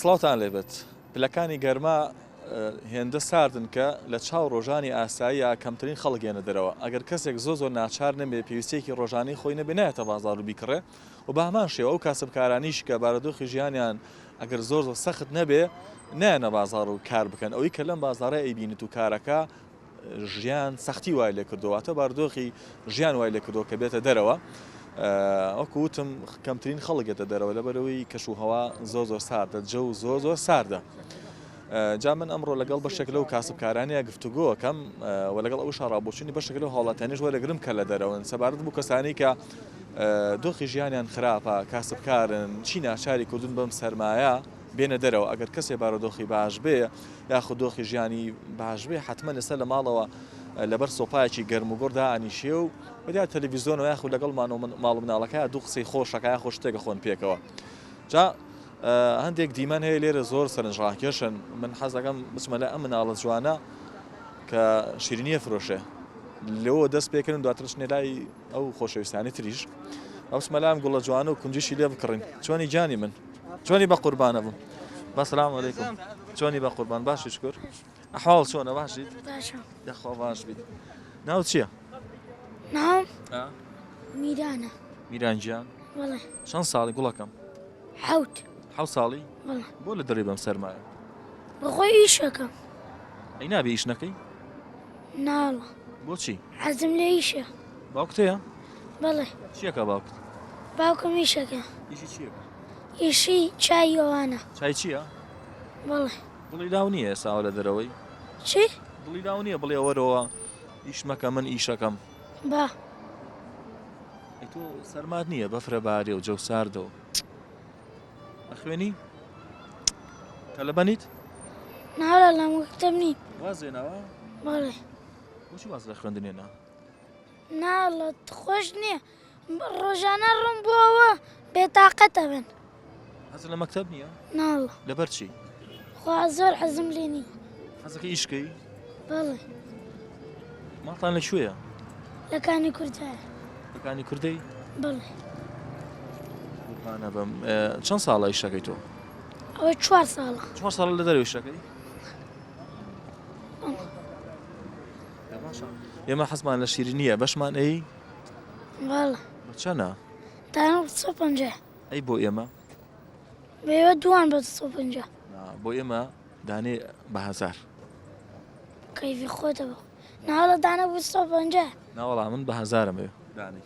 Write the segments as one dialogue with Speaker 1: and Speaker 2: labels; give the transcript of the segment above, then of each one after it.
Speaker 1: سڵاوتان لێبێت پلەکانی گەرما هێندە ساردن کە لە چاو ڕۆژانی ئاساییە کەمترین خەڵگێنە دەرەوە ئەگەر کەسێک زۆر ناچار نەبێ پێویستێکی ڕۆژانەی خۆی نەبێ نایەتە بازاڕ و بیکڕێ و بە هەمان شێوە ئەو کاسبکارانیش کە بارودۆخی ژیانیان ئەگەر زۆر سەخت نەبێ نایەنە بازاڕ و کار بکەن ئەوەی کە لەم بازاڕە ئەیبینیت و کارەکە ژیان سەختی وای لێ کردوواتە بارودۆخی ژیان وای لێ کردو کە بێتە دەرەوە وەکو وتم کەمترین خەڵکێتە دەرەوە لەبەرەوەی کەشوهەوا زۆر ساردە جە و زۆر ساردە. جا من ئەمڕۆ لەگەڵ بەشێک لەو کاسبکارانەیە گفتوگۆکەم و لەگەڵ ئەو شارابۆچوونی بەشێک لەو هاوڵاتیانیش وەرەگرم کە لە دەرەوەن سەبارەت بوو کەسانی کە دۆخی ژیانیان خراپە کاسبکارن چی ناچاری کردن بەم سەرمایە بێنە دەرەوە ئەگەر کەسێ بارودۆخی باش بێ یاخود دۆخی ژیانی باش بێ حتممە لەسەر لە ماڵەوە لەبەر سۆپایەکی گەرم و گۆردا ئەنیشێ و بەدیا تەلەڤیزیۆنەوە یاخود لەگەڵ ماڵ مناڵەکە دوو قسەی خۆشەکە خۆش شتێکە خۆن پێکەوە. جا هەندێک دیمەن هەیە لێرە زۆر سەرنجڕاکێشن من حەز دەکەم بچمە لە ئەم مناڵە جوانە کە شیرینیە فرۆشێ لەوە دەست پێکردن دواتر چنێ لای ئەو خۆشەویستانی تریش ئەو سمەلام گوڵە جوانە و کونجیشی لێ بکڕین چۆنی جانی من چۆنی بە قوربانە بم بەسلام عەلەیکم چۆنی بە قوربان باشی شکر ئەحواڵ چۆنە باشیت یاخوا باش بیت ناو چییە؟
Speaker 2: ناوم میرانە.
Speaker 1: میران گیان
Speaker 2: بەڵێ.
Speaker 1: چەند ساڵی گوڵەکەم؟
Speaker 2: حەوت.
Speaker 1: حەوت ساڵی؟
Speaker 2: بەڵێ.
Speaker 1: بۆ لە دەڕی بەم سەرمایە؟
Speaker 2: بەخۆی ئیشەکەم.
Speaker 1: ئەی نابێ ئیش نەکەی؟
Speaker 2: ناڵە.
Speaker 1: بۆچی؟
Speaker 2: حەزم لە ئیشە.
Speaker 1: باوکت هەیە؟
Speaker 2: بەڵێ.
Speaker 1: چییەکە باوکت؟
Speaker 2: باوکم ئیشەکە.
Speaker 1: ئیشی چییەکە؟
Speaker 2: ئیشی چای ئەوانە.
Speaker 1: چای چییە؟
Speaker 2: بەڵێ.
Speaker 1: دڵی لاو نییە ئێساوە لە دەرەوەی؟
Speaker 2: چی؟
Speaker 1: دڵی لاو نییە بڵێ وەرەوە ئیش مەکە من ئیشەکەم.
Speaker 2: با.
Speaker 1: ئەی تۆ سەرمات نییە بەفرە بارێ و جەو ساردەوە ئەخوێنی؟ تەلەبەنیت؟
Speaker 2: ناڵە لە مەکتەب نیم.
Speaker 1: وازێنەوە؟
Speaker 2: بەڵێ.
Speaker 1: بۆچی واز لە خوێندنێنا؟
Speaker 2: ناڵە خۆش نییە ڕۆژانە ڕوون بۆەوە بێتاقەتە بن.
Speaker 1: حەز لە مەکتەب نییە؟
Speaker 2: ناڵە.
Speaker 1: لەبەر چی؟
Speaker 2: خوا زۆر حەزم لێ نییە.
Speaker 1: حەزەکە ئیشکەی؟
Speaker 2: بەڵێ.
Speaker 1: ماڵتان لەکوێیە؟
Speaker 2: لەکانی کوردایە.
Speaker 1: لەکانی کوردەی؟
Speaker 2: بەڵێ.
Speaker 1: قوربانە بم چەند ساڵە ئیشەکەی تۆ؟
Speaker 2: ئەوە 4 ساڵە.
Speaker 1: 4 ساڵە لە دەرەوە ئیشەکەی؟ باشە ئێمە حەزمان لە شیرینیە بەشمان ئەی؟
Speaker 2: بەڵێ.
Speaker 1: بە چەنە؟
Speaker 2: دانە 150.
Speaker 1: ئەی بۆ ئێمە؟
Speaker 2: بێوە دوان بە 150.
Speaker 1: بۆ ئێمە دانێ بە 1000.
Speaker 2: کەیفی خۆتە بە ناڵە دانە بوو 150.
Speaker 1: ناوەڵا من بە 1000 ئەمێ دانی.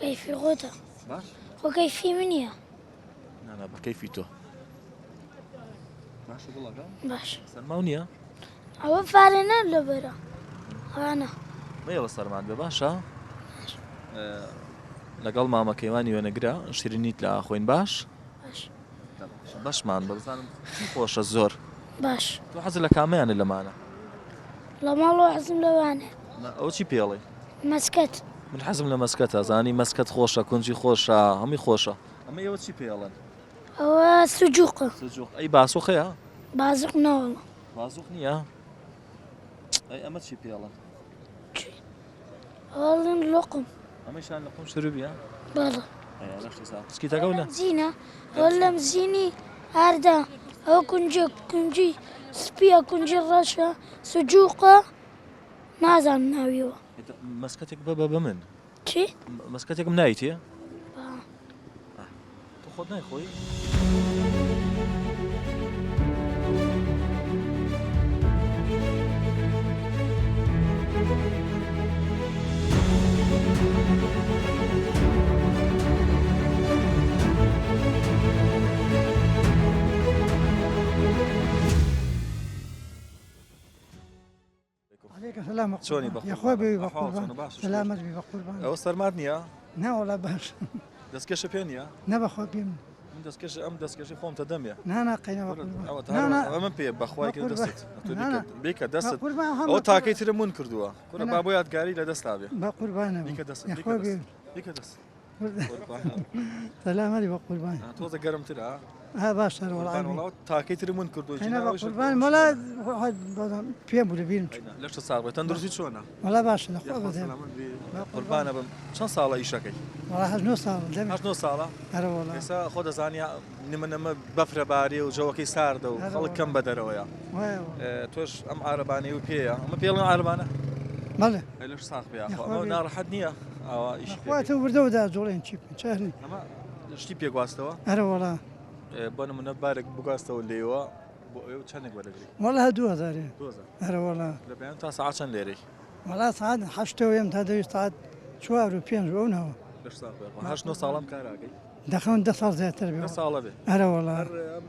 Speaker 2: کەیفی خۆتە.
Speaker 1: باش؟
Speaker 2: خۆ کەیفی منیە.
Speaker 1: نانا بە کەیفی تۆ. باشە گوڵەکە؟
Speaker 2: باش.
Speaker 1: سەرماو نییە؟
Speaker 2: ئەوە فارێنە لەبەرە. ئەوانە.
Speaker 1: مەیەوە سەرمان بێ باشە؟ لەگەڵ مامەکەیوانی وێنەگرە شیرینیت لە ئاخۆین باش؟
Speaker 2: باش.
Speaker 1: بەشمان بەزانم چی خۆشە زۆر.
Speaker 2: باش.
Speaker 1: تۆ حەزت لە کامیانە لەمانە؟
Speaker 2: لە ماڵەوە حەزم لەوانێ.
Speaker 1: ئەو چی پێڵێ؟
Speaker 2: مەسکەت.
Speaker 1: من حەزم لە مەسکەتە زانی مەسکەت خۆشە کونجی خۆشە هەمی خۆشە. ئەمە ئێوە چی پێڵێن؟
Speaker 2: ئەوە سوجوقە.
Speaker 1: سوجوق. ئەی باسوخەیە؟
Speaker 2: بازوق ناوەڵە.
Speaker 1: بازوق نییە؟ ئەی ئەمە چی پێڵێن؟
Speaker 2: ئەوڵێن لۆقم.
Speaker 1: ئەمەشان لە قوم شروبیە؟
Speaker 2: بەڵێ.
Speaker 1: سکیتەکە لە
Speaker 2: زینە ئەوە لەم زینی هەردا ئەوە کونجی سپیە کونجی ڕەشە سوجوقە نازانم ناویەوە.
Speaker 1: مەسکەتێک بە من
Speaker 2: چی؟
Speaker 1: مەسکەتێکم نایتێ؟ تۆ خۆت نایخۆی؟
Speaker 3: عليك السلام.
Speaker 1: چۆنی بە
Speaker 3: يا خويا بي بقربان. سلامت بي بقربان.
Speaker 1: ئەوە سەرمات نییە؟
Speaker 3: نا والله باش.
Speaker 1: دەستکەشە پێ نییە؟
Speaker 3: نبا خويا بي.
Speaker 1: من دەستکەش ئەم دەستکەشی خۆمتە دەمێ.
Speaker 3: نا قينا بقربان.
Speaker 1: ئەوە من پێ بەخوای کرد دەست. بیکە دەست.
Speaker 3: بقربان
Speaker 1: ئەو تاکەی ترە مون کردووە. کورە با بۆ یادگاری لە دەستا بێ.
Speaker 3: بقربان.
Speaker 1: بیکە دەست.
Speaker 3: يا خويا بي.
Speaker 1: بیکە دەست.
Speaker 3: سلامت بقربان.
Speaker 1: تۆزە گەرمترە؟
Speaker 3: ها باش والله.
Speaker 1: وڵاو تاکەی تر مون کردووە.
Speaker 3: أنا بقربان ولا واحد فيها بولبين.
Speaker 1: لەش ساغ تەندروستی چۆنە؟
Speaker 3: والله باش. لا خويا.
Speaker 1: قوربانە بم چەند ساڵە ئیشەکەی
Speaker 3: والله هەژنۆ ساڵ دەبێت
Speaker 1: 9 ساڵە
Speaker 3: هەرە وڵا
Speaker 1: ئێستا خۆ دەزانیا نمە بەفرەباری و جەوەکەی ساردە و خەڵک کەم بە دەرەوەیە تۆش ئەم عارەبانەی و پێەیە ئەمە پێڵن عارەبانە
Speaker 3: بەڵێ
Speaker 1: لەش ساق پێ ناڕەحەت نییە ئەوە ئیشی
Speaker 3: خواتە وردەوەدا جوڵێن چی چارنی
Speaker 1: ئەمە شتی پێگواستەوە
Speaker 3: هەرە وڵا
Speaker 1: بۆ نمونە بارێک بگواستەوە لێوە بۆ ئێوە چەندێک وەرەگری
Speaker 3: وڵا هە 2000 هەرە وڵا
Speaker 1: لە بەیان تا ساعت چەند لێرەی
Speaker 3: وڵا ساعت هەشتەوەیم تا دەویست ساعت 4 و 5 ئەوەوە
Speaker 1: لەش ساق هەش 9 ساڵم کاراگەی
Speaker 3: دەخەون 10 ساڵ زیاتر بێ
Speaker 1: ساڵە بێ
Speaker 3: هەرە وڵا
Speaker 1: ئەم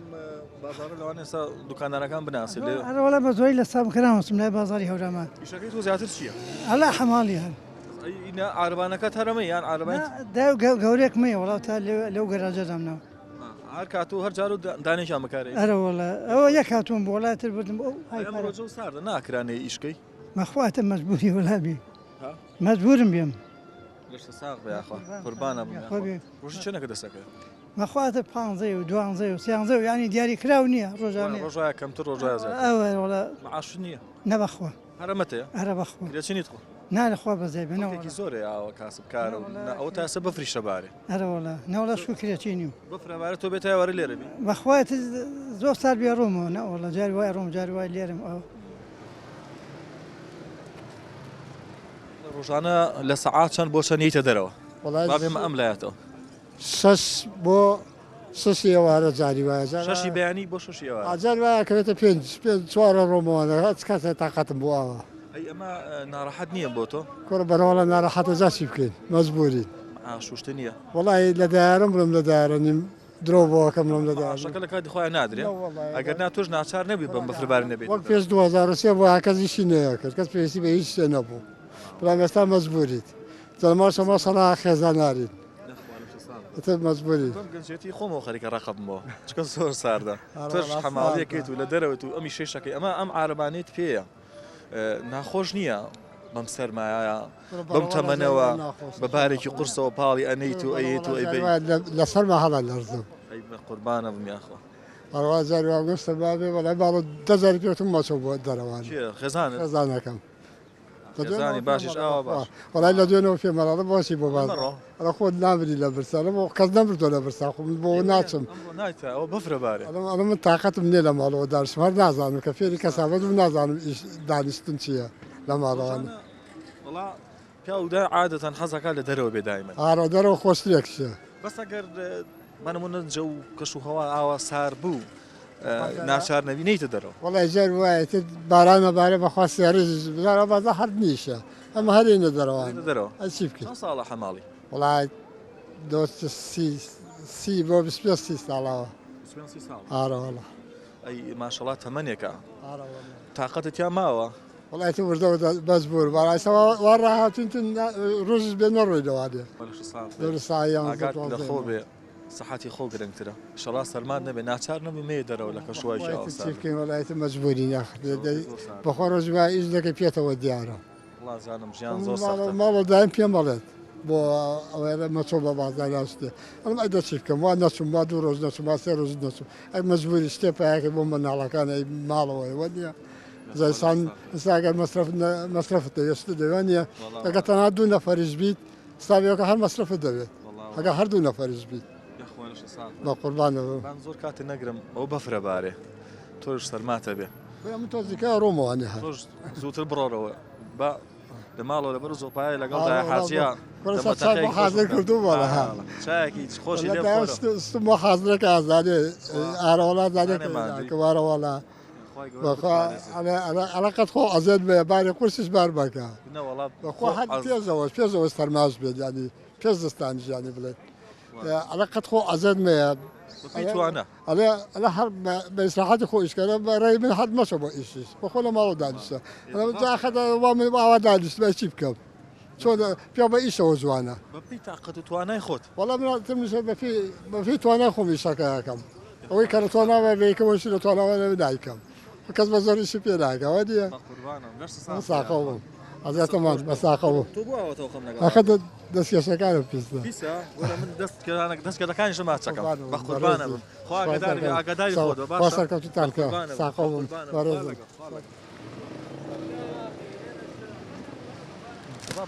Speaker 1: بازارە لەوانێ ئێستا دوکاندارەکان بناسی لێ
Speaker 3: هەرە وڵا بە زۆری لە سام کراوەسم لای بازاری هەورامان
Speaker 1: ئیشەکەی تۆ زیاتر چییە؟
Speaker 3: ئەلا حەماڵی هەر
Speaker 1: ئینە عارەبانەکەت هەرەمە یان عارەبان
Speaker 3: گەورێک مەیە وڵاو تا لەو گەراجەدامنەوە
Speaker 1: هەر کات و هەر جار و دانێکیان بکارێ
Speaker 3: ئەرە وڵا ئەوە یەک هاتووم بۆ وڵاتر بردم
Speaker 1: ڕۆژە و ساردە ناکرانەیە ئیشکەی
Speaker 3: مەخواتە مەجبوری وەلابی مەجبورم بێم
Speaker 1: لەشتە ساق بەیاخوا قوربانە ڕۆژی چەنەکە دەسەکە
Speaker 3: مەخواتە 15 و 12 و 13 ینی دیاری کراو نییە ڕۆژانە
Speaker 1: ڕۆژایە کەمتر ڕۆژایە
Speaker 3: ئەوە وڵا
Speaker 1: معاش نییە
Speaker 3: نەبەخوا
Speaker 1: هەرەمەتەیە
Speaker 3: هەرە بەخوا
Speaker 1: دەچنیت خۆ
Speaker 3: نالەخوا بەزای
Speaker 1: بنەوەی زۆرە ئاوە کاسبکارە ئەو تاسە بەفری شەبارێ
Speaker 3: هەرە وڵا نەوەڵا شکرێکی نیم
Speaker 1: بەفرەبارە تۆ بێتای وەرە لێرە بی
Speaker 3: بەخوات زۆر سال بێ ڕۆمەوە نەوەڵا جاری وای ڕۆم جاری وای لێرم ئەو
Speaker 1: ڕۆژانە لە سەعات چەند بۆ چەند نیتە دەرەوە بابێمە ئەم لایەتەوە
Speaker 4: شش بۆ ششی ئێوارە جاری وایە
Speaker 1: شەشی بەیانی بۆ شەشی ئێوە
Speaker 4: ئاجار وایە کەوێتە پێنج چوارە ڕۆمەوە هەچ کاتە تااقەتم بۆ ئەوە
Speaker 1: ئەی ئەمە ناڕەحەت نییە بۆ تۆ
Speaker 4: کوڕ بەرەوەڵە ناڕەحەتە جاچی بکەین مەجبوری
Speaker 1: شوشتە نییە
Speaker 4: وڵی لە دایارم بڵم لە دایارە نیم درۆ بۆکەم لەم لە
Speaker 1: شەکە لە کاتی خۆیان نادرێ ئەگەر ناتۆش ناچار نەبی بەم بەفربار نەبێت
Speaker 4: وەک پێش 2023 بۆ هاکەزیشی نەیە کرد کەس پێویستی بە هیچ شتێ نەبوو بەڵام ئێستا مەجبوریت جەماشەمە سەڵا خێزانارین مەجبوری
Speaker 1: گەنجێتی خۆمەوە خەریکە ڕقبمەوە چکە زۆر ساردە تۆش حەماڵیەکەیت و لە دەرەوەت و ئەمی شێشەکەی ئەم عارەبانێت پێیە ناخۆش نییە بەم سەرمایە بەم تەمەنەوە بەبارێکی قورسەوە پاڵی ئەنەیت و ئەیت و ئەیبێ
Speaker 4: لەسەرمە هەڵە لەرزم
Speaker 1: قوربانە بمیاخۆ
Speaker 4: ئەوە جاری گەستە بابێ وەڵای باڵ 10 پێتم ماچەوە بۆ دەرەوان
Speaker 1: خێزانەکەم خێزانی باشیش ئاوا باش
Speaker 4: وەڵای لە دوێنەوە پێمەڵە باشی بۆ باز ئەڵە خۆت نابری لە برسانە بۆ کەس نەبردۆ لە برسا خۆم بۆ ناچم
Speaker 1: ئەوە بەفرەبارێ
Speaker 4: ئەڵە من تااقەتم نییە لە ماڵەوە دارشم هەر نازانم کە فێری کەسابەت و نازانم دانیشتن چییە لە ماڵەوانە
Speaker 1: وڵا پیادا عادەتەن حەزەکە لە دەرەوە بێدایمە
Speaker 4: ئارە دەرەوە خۆشتێکشە
Speaker 1: بەس ئەگەر بەنمونە جە و کەش و هەوا ئاوا سار بوو ناچار نەبی نەیتە دەرەوە
Speaker 4: وڵای ژێر وایە بارانە بارێ بەخوا سێڕێژ بزارە بازە هەر نیشە ئەمە هەرێنە دەرەوەوان
Speaker 1: دەرەوە
Speaker 4: ئەچی بکەین
Speaker 1: ساڵە حەماڵی
Speaker 4: وڵای سی بۆ 20 ساڵەوە ئارەوەڵە
Speaker 1: ئەی ماشەڵا تەمەنێکە تااقەتت یا ماوە
Speaker 4: وڵای تو وردەوە بەس بوور بەڕاستەوە وا ڕاهاتون ڕۆژ بێ نەڕۆی دەوادێ
Speaker 1: لە خۆ بێ سەحاتی خۆ گرنگترە شەڵا سەرمان نەبێ ناچار نەبی مێ دەرەوە لە کەشوای
Speaker 4: بکەین وڵایەتە مەجبوری نەخ بەخۆ ڕۆژوای ئیش دەکەی پێێتەوە دیارە
Speaker 1: زانم ژیان زۆر
Speaker 4: ماڵە دایم پێم بەڵێت بۆ ئەوێ مەچۆ بە بازار شتێ ئەم ئەی دەچی بکەم وا نەچوم با 2 ڕۆژ نەچوم با 3 ڕۆژ نەچوم ئەی مەجبوری شتێ پایەکە بۆ مەناڵەکان ئەی ماڵەوەی نییە زایسان ئەگەر مەصرفت دەوێت دەوێت نیە ئەگە تەنها 2 نەفەریش بیت ستاویەکە هەر مەصرفت دەوێت ئەگە هەردوو نەفەریش بیت بە قوربانەوە
Speaker 1: زۆر کاتی نەگرم ئەو بەفرەبارێ تۆش سەرماتە بێ
Speaker 4: من تۆزیکە ڕۆمەوانێ
Speaker 1: تۆش زووتر بڕۆرەوە بە لە ماڵەوە لەبەر زۆپایە لەگەڵ حاجیا
Speaker 4: حاضر کردو بەڵە
Speaker 1: چاکی خۆشی
Speaker 4: ستمە حاضرەکە ئازادێ ئارەوەڵا زانێکوارەوەڵا ئەلقەت خۆ ئەزێت بێ بارێ قورسیش بار بکە پێزەوە سەرماش بێت ینی پێش دەستانی ژیانی بڵێت ئەلقەت خۆ ئەزێت مەیە ئەلە هەر بە ئیسراحەتی خۆ ئیشکەرە بەڕێی من هەر مەچە بۆ ئیشیش بەخۆ لە ماڵە دانیشتە جاخەدا من ئاوا دانیشت بە چی بکەم چۆن پێ بە ئیشەوە جوانە
Speaker 1: بەپی تااقەت و توانای خۆت
Speaker 4: وەڵام منیشە بەفی توانای خۆم ئیشەکەیەکەم ئەوەی کە لە تواناوە بێکەوەشی لە تواناوە دایکەم کەس بە زۆریشی پێداکەوە دیە ساقە بووم ئەزێتەمان بە ساقە بوو ئەخە دەستکێشەکانە پیسە
Speaker 1: دەستکردەکانی شما چەکەم بە قوربانە بم ئاگاداری خۆت
Speaker 4: سەرکەوتتان کە ساقە بووم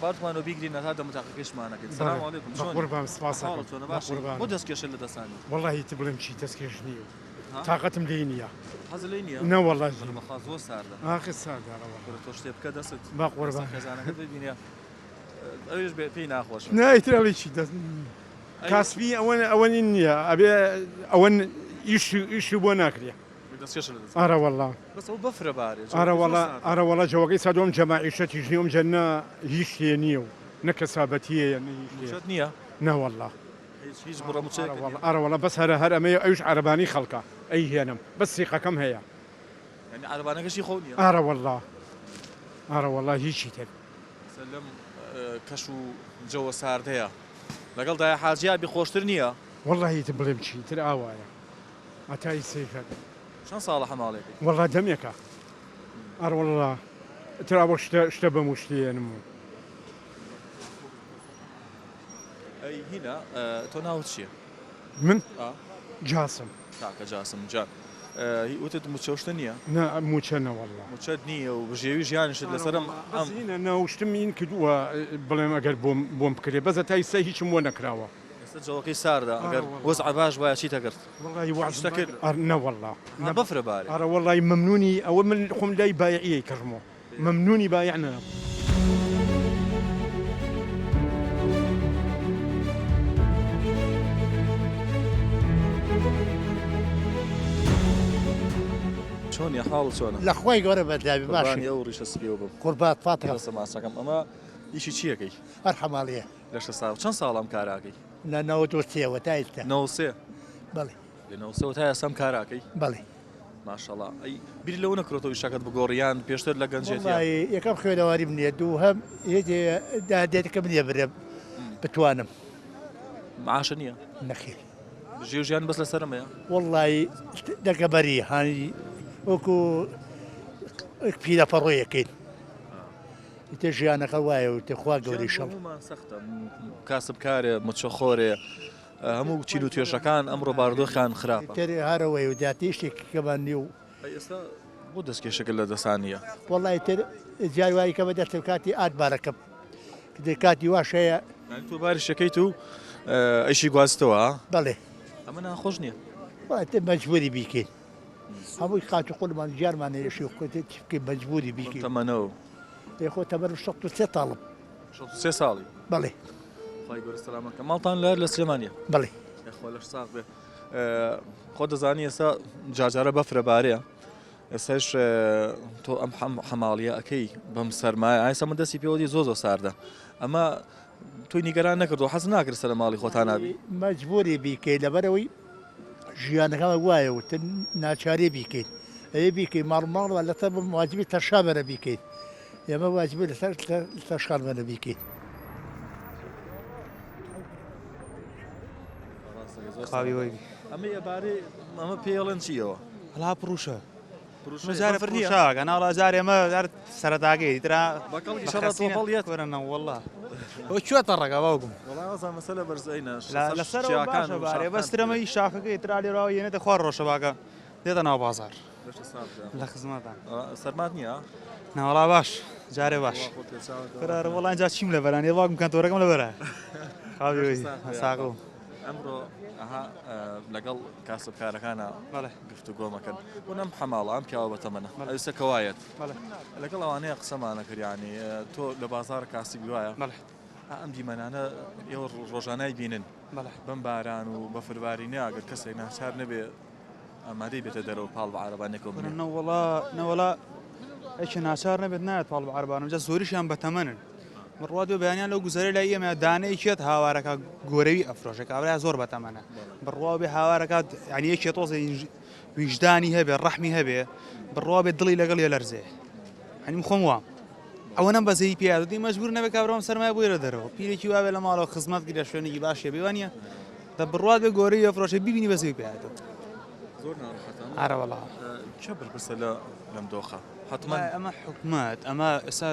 Speaker 1: بارتمان وبيجري هذا متحققش معنا كده. السلام عليكم شلونك؟
Speaker 5: قربان سپاس
Speaker 1: حالك انا باشا مو دەستکێشە لە دەسانی
Speaker 5: والله تبلم شي تسكيش نيو طاقتم لينيا
Speaker 1: حەز لێ نییە
Speaker 5: نا والله
Speaker 1: بەخوا زۆر ساردە
Speaker 5: اخر ساعه والله
Speaker 1: تۆ شتێ بکە دەست
Speaker 5: با قربان
Speaker 1: خێزانەکەت ببینە ئەوێش پێی ناخۆش
Speaker 5: نا ترى شي كاسبي اون انيا ابي اون يش بوناكريا
Speaker 1: دەستکێشە لە دەست
Speaker 5: ارى والله
Speaker 1: بەس ئەو بەفرە بارێ
Speaker 5: ارى والله جواقي سادوم جماعي شتي جنيوم جنة هيش نيو نكسابتيه يعني
Speaker 1: شت نییە
Speaker 5: نا والله
Speaker 1: هیچ بڕە موچێک
Speaker 5: ارى والله بس هذا ما ايش عرباني خلقه اي هنا بس ثقه كم هي
Speaker 1: يعني عربانەکەشی خۆ نییە
Speaker 5: ارى والله هيش تل
Speaker 1: سلم کەش و جەوە ساردەیە لەگەڵ دای حاجیابی خۆشتر نییە
Speaker 5: والله تبلم شي ترى اوايا اتاي سيفك
Speaker 1: چەند ساڵە حەماڵێکی
Speaker 5: والله دميك ارى والله ترى ابو اشتبه مشتي نمو
Speaker 1: ئەی هینە تۆ ناوت چییە؟
Speaker 5: من
Speaker 1: آه.
Speaker 5: جاسم
Speaker 1: تاکە جاسم جان وتت موچەشتە نییە
Speaker 5: نا موچنا والله
Speaker 1: موچەت نییە و بژێوی ژیانشت لەسەرم
Speaker 5: بس هنا انا وشتم يمكن بلام اقل بوم بكري بس تاي سي هيك مو نكراوه
Speaker 1: ئێستا جەوەکەی ساردە ئەگەر وەزع باش وایە چی تەگرت
Speaker 5: والله وعد
Speaker 1: اشتكر.
Speaker 5: نا والله
Speaker 1: بەفرە بارێ
Speaker 5: ارى والله ممنوني او من خم لا بايعيه يكرموا ممنوني بايعنا
Speaker 1: چۆن یا حاڵ چۆنە
Speaker 6: لەخوای گەورە بەداوی
Speaker 1: قوربانی
Speaker 6: باشی
Speaker 1: ئەو ڕیشە سپیەوە بم
Speaker 6: قوربات فاتح
Speaker 1: دەسە ماسەکەم ئەمە ئیشی چیەکەی
Speaker 6: هەر حەماڵیە
Speaker 1: لەشە ساڵ چەند ساڵام کاراکەی
Speaker 6: لە 92 تا ئێستا
Speaker 1: نەوسێ
Speaker 6: بەڵێ
Speaker 1: لە نەوسێ تا ئێسام کاراکەی
Speaker 6: بەڵێ
Speaker 1: ماشەڵڵا ئەی بیری لەوە نەکرێتەوە ئیشەکەت بگۆڕیان پێشتر لە گەنجێتی
Speaker 6: وڵی یەکەم خوێنەواریم نییە دوو هەم دادێتەکەم نییە برێ بتوانم
Speaker 1: معاشە نییە
Speaker 6: نەخێ
Speaker 1: ژێ ژیان بەس لەسەرمەیە
Speaker 6: وڵی دەگەبەری هاانی وەکو پیرە پەڕۆیەکەین تێ ژیانەکە وایە و تێخوا گەوری شەڵ
Speaker 1: سەختە کاسب کارێ مچەخۆرێ هەموو چیل و توێشەکان ئەمڕۆ باردۆخیان خراپە
Speaker 6: تێ هەرەوەی و داتی شتێکەکەمان نی و
Speaker 1: ئێستا بۆ دەستکێشەکە لە دەسانیە
Speaker 6: وڵی تر جیاوایی کە بە دەستم کاتی ئاتبارەکەم کاتی واشەیە
Speaker 1: تۆ باریشەکەیت و ئەیشی گوازتەوە
Speaker 6: بەڵێ
Speaker 1: ئەمە ناخۆش نییە
Speaker 6: تێ مەجبوری بیکەین هەمووی خاتی خۆمان ژیانمانێشی خۆتی مەجبوری بیکەین
Speaker 1: تەمەنەوە
Speaker 6: خۆ تەبەر 63 تاڵم
Speaker 1: سێ ساڵی
Speaker 6: بەڵێ
Speaker 1: خی گەورە سەلامەکە ماڵتان لەر لە سلێمانە
Speaker 6: بڵێ
Speaker 1: خۆ لەش ساق بێ خۆ دەزانی ئێستا جاجارە بەفرە بارەیە ئێستاش تۆ ئەم حەماڵیە ئەەکەی بەم سەرمایە ئایسا من دەستی پێوەدی زۆ ساردە ئەمە توی نیگەران نەکردو حەز ناکرد سەر ماڵی خۆتان نابی
Speaker 6: مەجبوری بیکەین لەبەرەوەی ژیانەکەمە وایە و ناچارێ بیکەین ئەوێ بیکەین ماڵماڵ لەتە واجبی تەشابەرە بیکەین ئێمە واجبی لەسەر تەشخانمەە بیکەین
Speaker 7: خاوی وەی
Speaker 1: ئەمە ئەبارەی ئەمە پێڵەن چیەوە
Speaker 7: هەڵا پڕوشە مەجارە پڕوشاکە ناوڵا جارێ ئەمە سەرەتاگەی ترا
Speaker 1: بەکەڵی شەڕەتۆڵیەت
Speaker 7: وەرەنە وەڵا ئەو کوێتە ڕێگا باوکم
Speaker 1: وڵازان مەسەلە بەرزەینە
Speaker 7: لەسەر بارێ بەسترەمەی شاخەکەی ترا لێراوە یێنێتە خوار ڕۆژە باکە دێتە ناو بازار لە خزمەتان
Speaker 1: سەرمات نییە
Speaker 7: ناوەڵا باش جارێ باش وەڵان جا چیم لە بەرانی باوکم کەنتۆرەکەم لە بەرە خاوی ساقڵ
Speaker 1: ئەمڕۆ ئەها لەگەڵ کاسبکارەکانە گفتو گۆمەکەن و نەم حەماڵە ئەم پیاوە بەتەمەنە ئەوسە کەوایەت لەگەڵ ئەوانەیە قسەمانە کردیانی تۆ لە بازار کاسی وایە ئەم دیمەنانە ئێوە ڕۆژانای بینن بەم باران و بە فروارینە ئەگەر کەسێک ناچار نەبێ ئامادەی بێتە دەرەوە پاڵ بە عربانێکەوە
Speaker 7: نەوەڵا ئەیکە ناچار نەبێت نایەت پاڵ بە عربانم جا زۆریشیان بەتەمەنن بڕوادێ بەیانیان لەو گوزەری لای ئێمە دانەیەکێت هاوارەکە گۆرەوی ئەفرۆشە کابرا زۆر بەتەمەنە بڕوا بێ هاوارەکەات ینی یەکێ تۆزە ویژدانی هەبێ ڕەحمی هەبێ بڕوا بێت دڵی لەگەڵ لێ لەرزێ هەنیم خۆم وام ئەوە نەم بەزەی پیادی مەجبور نەبێت کابراوام سەرمای بۆیرە دەرەوە پیرێکی وابێ لە ماڵەوە خزمەت گرە شوێنێکی باشێ بێوانە دە بڕوات بێ گۆرەی ئەفرۆشە ببینی بەزەی پیادەوە
Speaker 1: زۆر ناڕەحەتە
Speaker 7: ئارەوەڵا
Speaker 1: چە بربرسە لەم دۆخە
Speaker 7: ئەمە حکومەت ئەمە ئێستا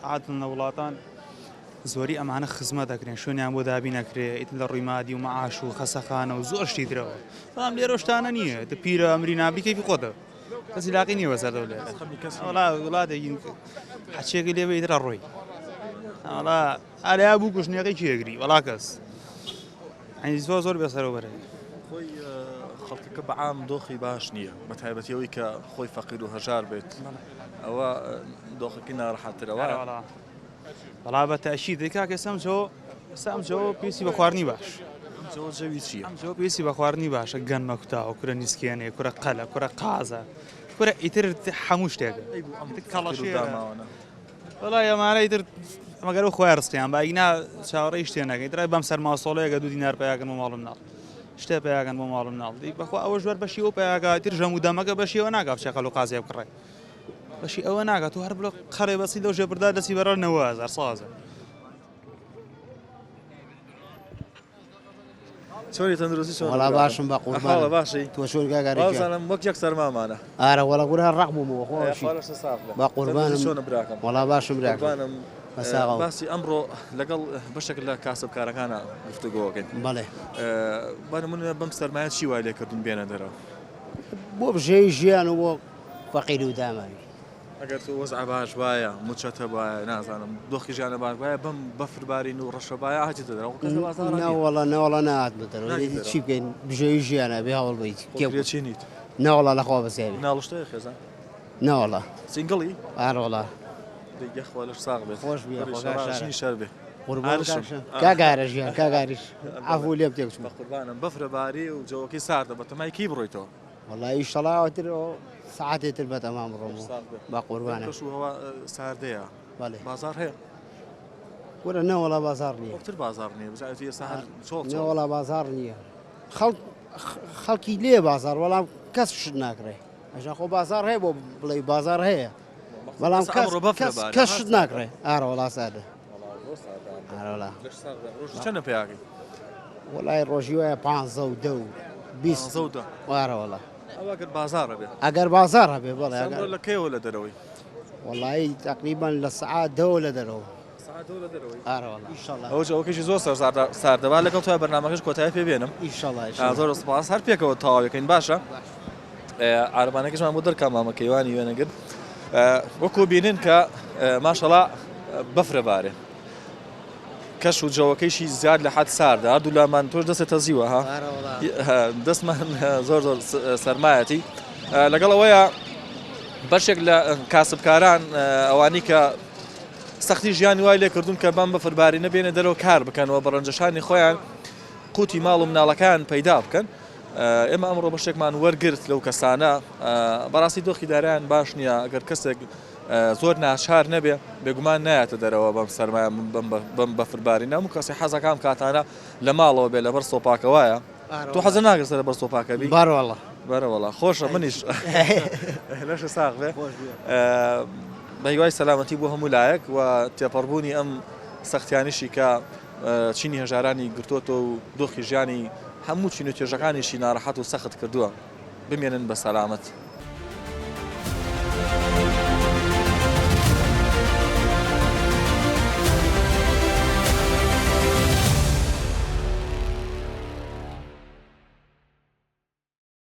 Speaker 7: عادن لە وڵاتان زۆری ئەمانە خزمەت دەکرێن شوێنیان بۆ دابی نەکرێ ئیتر لە ڕووی مادی و مەعاش و خەسەخانە و زۆر شتی درەوە بەڵام لێرە شتانە نییە دە پیرە ئەمری نابی کەیفی خۆتە کەسی لاقی نییە بەسەردەوە لێرە وڵاتێکی حەچێکی لێبێ ئیترە ڕۆی وڵا ئاریا بوو کوشتنیەکەی کێگری وڵا کەس زۆر بێسەرەوە بەرەی
Speaker 1: خۆی خەڵکەکە بەعام دۆخی باش نییە بە تایبەتیەوەی کە خۆی فەقیر و هەژار بێت ئەوە دۆخەکەی ناڕەحەتترەوە
Speaker 7: وڵا بە تاشی دەکاکە سەمجەوە پێسی بە خواردنی باش
Speaker 1: جەوی چییە؟
Speaker 7: ئەمجەوە پێسی بە خواردنی باشە گەنمە کوتاوە کورە نیسکێنێ کورە قەلە کورە قازە کورە ئیتر هەموو شتێکە
Speaker 1: داماوانە
Speaker 7: وڵای ئەمانە ئیتر مەگەر خۆی ڕستیان باگینا چاوەڕێی شتێ نەکەی درای بەم سەرماسۆڵەیەکە 2 دینار پیاکەن بۆ ماڵم ناڵ شتێ پیاکەن بۆ ماڵم ناڵ دی بەخوا ئەوە ژوەر بەشی ئەو پیاکاتر ژەم و دەمەکە بەشیەوە ناکات چێقەل و قازیە بکڕێ بەشی ئەوە ناکات و هەر بڵۆ قەڕێ بەسی لەو ژێبردا دەسی بەرە 90,000 سازە
Speaker 1: چۆنی تەندروستی چۆن
Speaker 8: وڵا باشم بە قوربانە
Speaker 1: باشی
Speaker 8: تۆ چۆن کاگاری
Speaker 1: بازانم وەک یەک سەرمامانە
Speaker 8: ئارە وەڵا گورە ڕق بوومەوە خۆشی بە قوربانم
Speaker 1: چۆنە براکەم
Speaker 8: وڵا باشم براکەم
Speaker 1: قوربانم
Speaker 8: بەساغەوە
Speaker 1: باسی ئەمڕۆ لەگەڵ بەشێک لە کاسبکارەکانە گفتوگۆکەین
Speaker 8: بەڵێ
Speaker 1: بانمونە بەم سەرمایە چی وای لێ کردون بێنە دەرەوە
Speaker 8: بۆ بژێی ژیان و بۆ فەقیر و داماوی
Speaker 1: ئەگەر تۆ وەزع باش وایە موچەتە وایە نازانم دۆخی ژیانە باش وایە بەم بەفربارین و ڕەشە وایە هاتیتە دەرەوە
Speaker 8: ناوەڵە ناوەڵە نهات بەتەرەوە چی بکەین بژێی ژیانە بێ هەوڵ بیت
Speaker 1: چی نیت
Speaker 8: ناوەڵە لەخوا بەسێوی
Speaker 1: ناڵشتەیە خێزان
Speaker 8: ناوەڵە
Speaker 1: سینگڵی
Speaker 8: ئارەوەڵە
Speaker 1: یەخوا لەش ساغ بێت
Speaker 8: خۆش
Speaker 1: ڕژنی شەر بێ
Speaker 8: کاگارە ژیان کاگاریش ئەفو لێ بتێک
Speaker 1: بە قوربانم بەفرەباری و جەوەکەی ساردە بە تەمای کی بڕۆیتەوە
Speaker 8: وەڵی شەڵاوەتر سعاتێتر بە تەمام ڕۆم با قوربانە
Speaker 1: ئەوە ساردەیە
Speaker 8: بەڵێ
Speaker 1: بازار هەیە
Speaker 8: وەرە نەوەڵا بازار نییە
Speaker 1: وەختر بازار نییە بزانێتی ئێستا هەر چۆڵ
Speaker 8: نەوەڵا بازار نییە خەڵکی لێ بازار وەڵام کەس شت ناکرێ ئەژە خۆ بازار هەیە بۆ بڵێ بازار هەیە بەڵام کەس شت ناکرێ ئارە وڵا سادە
Speaker 1: چەندە پیاکەی
Speaker 8: وەڵای ڕۆژی وایە 15 و 10 و 20 وارە وڵا
Speaker 1: ئەوەگەر بازارە بێ
Speaker 8: ئەگەر بازار هەبێ بڵێ
Speaker 1: لە کەیەوە لە دەرەوەی
Speaker 8: وەڵی تقریبان لە سعات 10 لە دەرەوە
Speaker 1: ئەو ئەوکەشی زۆر ساردەبا لەگەڵ توای بەرنامەکەش کۆتایی پێ بێنم زۆر سپاس هەر پێکەوە تەواوەکەین باشە عربانەکەشمان بۆ دەرکا مامەکەیوانی وێنەگر وەکو بینن کە ماشەڵا بەفرەبارێ کەش و جەوەکەیشی زیاد لە حەد ساردە هەردوو لامان تۆش دەستێتە زیوە ها دەستمان زۆر سەرمایەتی لەگەڵ ئەوەیە بەشێک لە کاسبکاران ئەوانی کە سەختی ژیانی وای لێ کردوون کە بەم بەفرباری نەبێنە دەرەوە کار بکەنەوە بەڕەنجەشانی خۆیان قوتی ماڵ و مناڵەکان پەیدا بکەن ئێمە ئەمڕۆ بەشێکمان وەرگرت لەو کەسانە بەڕاستی دۆخی دارایان باش نییە ئەگەر کەسێک زۆر ناچار نەبێ بێگومان نایەتە دەرەوە بەم سەرمایە بەم بەفرباری نەم و کەسی حەزەکان کاتانە لە ماڵەوە بێ لەبەر سۆپاکەوایە تۆ حەزە ناگەست لەبەر سۆپاکەبی
Speaker 8: بەڕوەڵە
Speaker 1: بەرەوەڵە خۆشە منیش لەشە ساغ بێ بە هیوای سەلامەتی بۆ هەموو لایەک و تێپەڕبوونی ئەم سەختیانیشی کە چینی هەژارانی گرتوۆتە و دۆخی ژیانی هەموو چین و توێژەکانیشی ناڕەحەت و سەخت کردووە بمێنن بە سەلامەت.